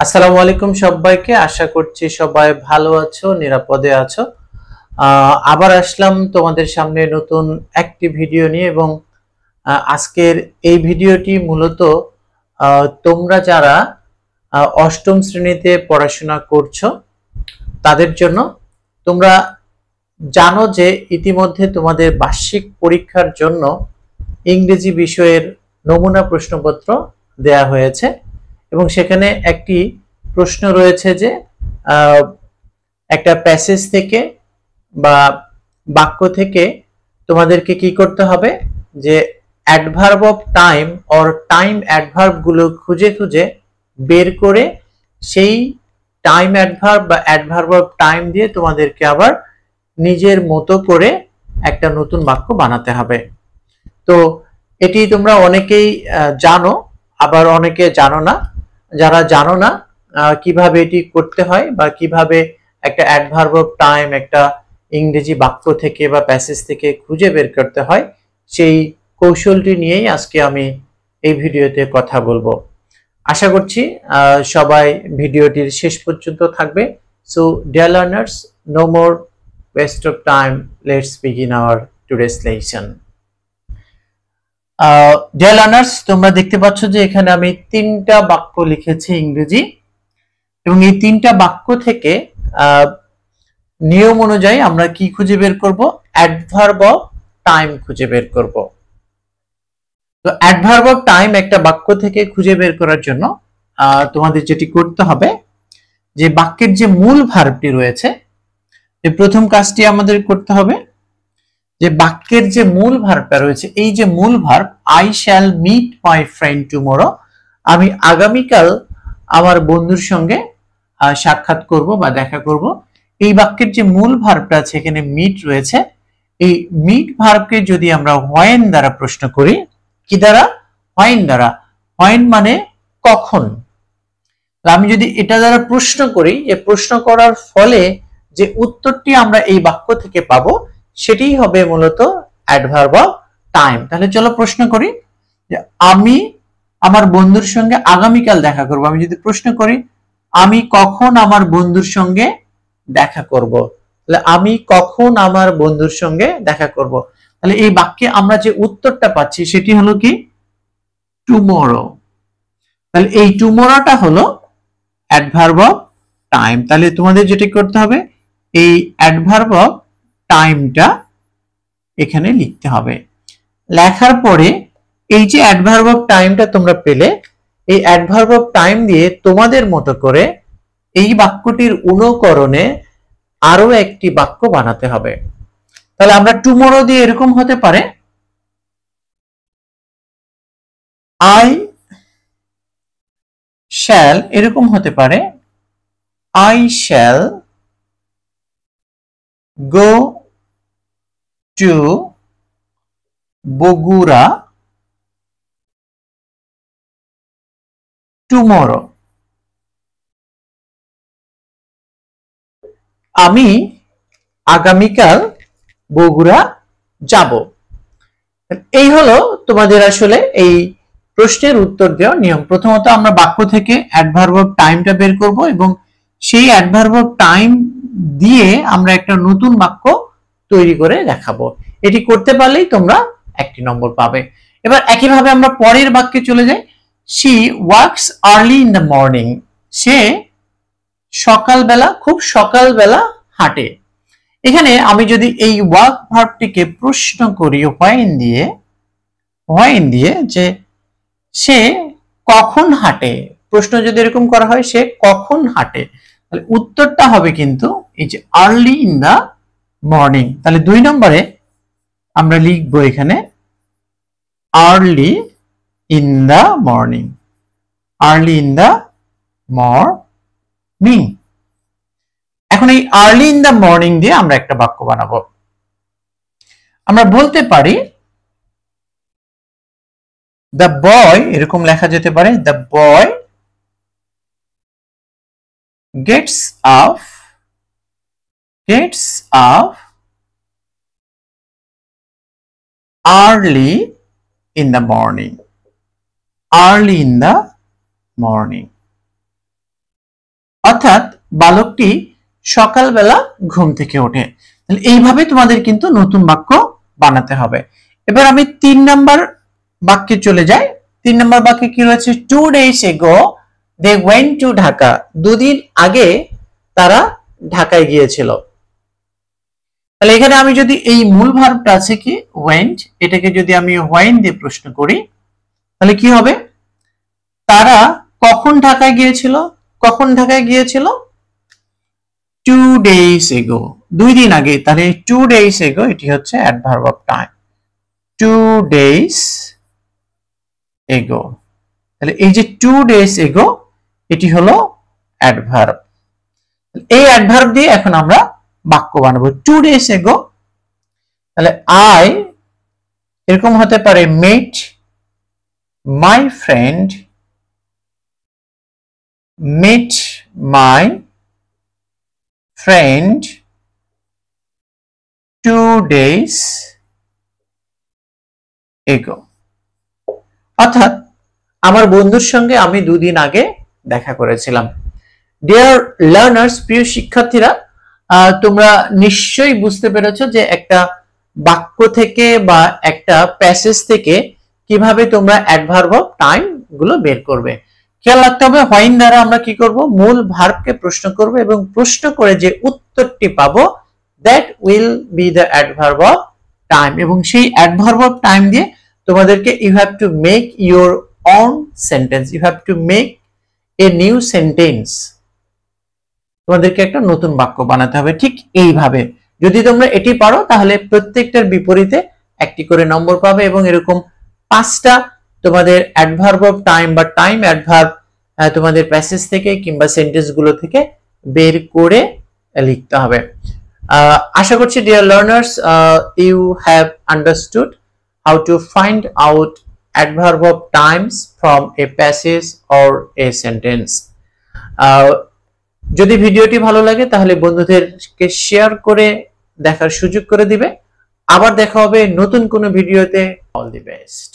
আসসালামু আলাইকুম সবাইকে। আশা করছি সবাই ভালো আছো, নিরাপদে আছো। আবার আসলাম তোমাদের সামনে নতুন একটি ভিডিও নিয়ে এবং আজকের এই ভিডিওটি মূলত তোমরা যারা অষ্টম শ্রেণীতে পড়াশোনা করছো তাদের জন্য। তোমরা জানো যে ইতিমধ্যে তোমাদের বার্ষিক পরীক্ষার জন্য ইংরেজি বিষয়ের নমুনা প্রশ্নপত্র দেয়া হয়েছে এবং সেখানে একটি প্রশ্ন রয়েছে যে একটা প্যাসেজ থেকে বা বাক্য থেকে তোমাদেরকে কি করতে হবে যে adverb of time or time adverb গুলো খুঁজে খুঁজে বের করে সেই টাইম অ্যাডভার্ব বা অ্যাডভার্ব অফ টাইম দিয়ে তোমাদেরকে আবার নিজের মতো করে একটা নতুন বাক্য বানাতে হবে। তো এটি তোমরা অনেকেই জানো, আবার অনেকে জানো না। যারা জানো না কিভাবে এটি করতে হয় বা কিভাবে একটা অ্যাডভার্ব অফ টাইম একটা ইংরেজি বাক্য থেকে বা প্যাসেজ থেকে খুঁজে বের করতে হয়, সেই কৌশলটি নিয়েই আজকে আমি এই ভিডিওতে কথা বলবো। আশা করছি সবাই ভিডিওটির শেষ পর্যন্ত থাকবে। So dear learners, no more waste of time, let's begin our today's lesson. Dear learners, তোমরা দেখতে পাচ্ছ যে এখানে আমি তিনটা বাক্য লিখেছি ইংরেজি, এবং এই তিনটা বাক্য থেকে নিয়ম অনুযায়ী আমরা কি খুঁজে বের করব? অ্যাডভার্ব অফ টাইম খুঁজে বের করব। তো অ্যাডভার্ব অফ টাইম একটা বাক্য থেকে খুঁজে বের করার জন্য তোমাদের যেটি করতে হবে, যে বাক্যের যে মূল ভার্বটি রয়েছে, এই প্রথম কাজটি আমাদের করতে হবে যে বাক্যের যে মূল ভার্বটা রয়েছে, এই যে মূল verb I shall meet my friend tomorrow, আমি আগামীকাল আমার বন্ধুর সঙ্গে সাক্ষাৎ করব বা দেখা করব, এই বাক্যের যে মূল ভার্বটা আছে এখানে মিট রয়েছে। এই মিট ভার্বকে যদি আমরা হোয়েন দ্বারা প্রশ্ন করি, কি দ্বারা? হোয়েন দ্বারা। হোয়েন মানে কখন। আমি যদি এটা দ্বারা প্রশ্ন করি, যে প্রশ্ন করার ফলে যে উত্তরটি আমরা এই বাক্য থেকে পাবো সেটাই হবে মূলত অ্যাডভার্ব অফ টাইম। তাহলে চলো প্রশ্ন করি যে আমি আমার বন্ধুর সঙ্গে আগামীকাল দেখা করব। আমি যদি প্রশ্ন করি আমি কখন আমার বন্ধুর সঙ্গে দেখা করব, তাহলে আমি কখন আমার বন্ধুর সঙ্গে দেখা করব, তাহলে এই বাক্যে আমরা যে উত্তরটা পাচ্ছি সেটি হলো কি? টুমরো। তাহলে এই টুমরোটা হলো অ্যাডভার্ব অফ টাইম। তাহলে তোমাদের যেটা করতে হবে, এই অ্যাডভার্ব অফ টাইমটা এখানে লিখতে হবে। লেখার পরে এই যে অ্যাডভার্ব অফ টাইমটা তোমরা পেলে, এই অ্যাডভার্ব অফ টাইম দিয়ে তোমাদের মতো করে এই বাক্যটির অনুকরণে আরো একটি বাক্য বানাতে হবে। তাহলে আমরা টুমরো দিয়ে এরকম হতে পারে, আই শ্যাল, এরকম হতে পারে I shall go to Bogura tomorrow. আমি আগামীকাল বগুড়া যাব। এই হলো তোমাদের আসলে এই প্রশ্নের উত্তর দেওয়ার নিয়ম। প্রথমত আমরা বাক্য থেকে অ্যাডভার্ব অফ টাইমটা বের করব এবং সেই অ্যাডভার্ব অফ টাইম দিয়ে আমরা একটা নতুন বাক্য তৈরি করে দেখাবো। এটি করতে পারলেই তোমরা একটি নম্বর পাবে। এবার একইভাবে আমরা পরের বাক্যে চলে যাই। She works early in the morning, সে সকালবেলা, খুব সকালবেলা হাঁটে। এখানে আমি যদি এই ওয়ার্ক ভার্বটিকে প্রশ্ন করি হোয়েন দিয়ে যে সে কখন হাঁটে, প্রশ্ন যদি এরকম করা হয় সে কখন হাঁটে, তাহলে উত্তরটা হবে কিন্তু এই যে আর্লি ইন দা মর্নিং। তাহলে 2 নম্বরে আমরা লিখবো এখানে early in the morning, early in the morning. এখন এই আর্লি ইন দা মর্নিং দিয়ে আমরা একটা বাক্য বানাবো। আমরা বলতে পারি দ্য বয়, এরকম লেখা যেতে পারে the boy gets up early in the morning, early in the morning। অর্থাৎ বালকটি সকালবেলা ঘুম থেকে ওঠে। তাহলে এইভাবে তোমাদের কিন্তু নতুন বাক্য বানাতে হবে। এবার আমি 3 নাম্বার বাক্যে চলে যাই। 3 নাম্বার বাক্যে কি রয়েছে? 2 days ago they went to Dhaka. দুদিন আগে তারা ঢাকায় গিয়েছিল। তাহলে এখানে আমি যদি এই মূল ভার্বটা আছে কি went, এটাকে যদি আমি when দিয়ে প্রশ্ন করি তাহলে কি হবে? তারা কখন ঢাকায় গিয়েছিল? কখন ঢাকায় গিয়েছিল? 2 days ago, 2 দিন আগে। তাহলে 2 days ago এটি হচ্ছে adverb of time. 2 days ago, তাহলে এই যে 2 days ago এটি হলো অ্যাডভার্ব। এই অ্যাডভার্ব দিয়ে এখন আমরা বাক্য বানাবো। 2 days ago, তাহলে I এরকম হতে পারে met my friend, met my friend 2 days ago, অর্থাৎ আমার বন্ধুর সঙ্গে আমি 2 দিন আগে দেখা করেছিলাম। ডিয়ার লার্নার্স, প্রিয় শিক্ষার্থীরা, তোমরা নিশ্চয়ই বুঝতে পেরেছো যে একটা বাক্য থেকে বা একটা প্যাসেজ থেকে কিভাবে তোমরা অ্যাডভার্ব অফ টাইম গুলো বের করবে। খেয়াল রাখতে হবে হোয়াইন দ্বারা আমরা কি করব? মূল ভার্বকে প্রশ্ন করব এবং প্রশ্ন করে যে উত্তরটি পাবো that will be the adverb of time, এবং সেই অ্যাডভার্ব অফ টাইম দিয়ে তোমাদেরকে you have to make your own sentence, you have to make a new sentence, তোমাদেরকে একটা নতুন বাক্য বানাতে হবে ঠিক এইভাবে। যদি তোমরা এটি পারো তাহলে প্রত্যেকটার বিপরীতে একটি করে নম্বর পাবে এবং এরকম 5টা তোমাদের অ্যাডভার্ব অফ টাইম বা টাইম অ্যাডভার্ব তোমাদের প্যাসেজ থেকে কিংবা সেন্টেন্স গুলো থেকে বের করে লিখতে হবে। আশা করছি dear learners you have understood how to find out adverb of times from a passage or a sentence. যদি ভিডিওটি ভালো লাগে তাহলে বন্ধুদেরকে শেয়ার করে দেখার সুযোগ করে দিবে। আবার দেখা হবে নতুন কোনো ভিডিওতে। All the best.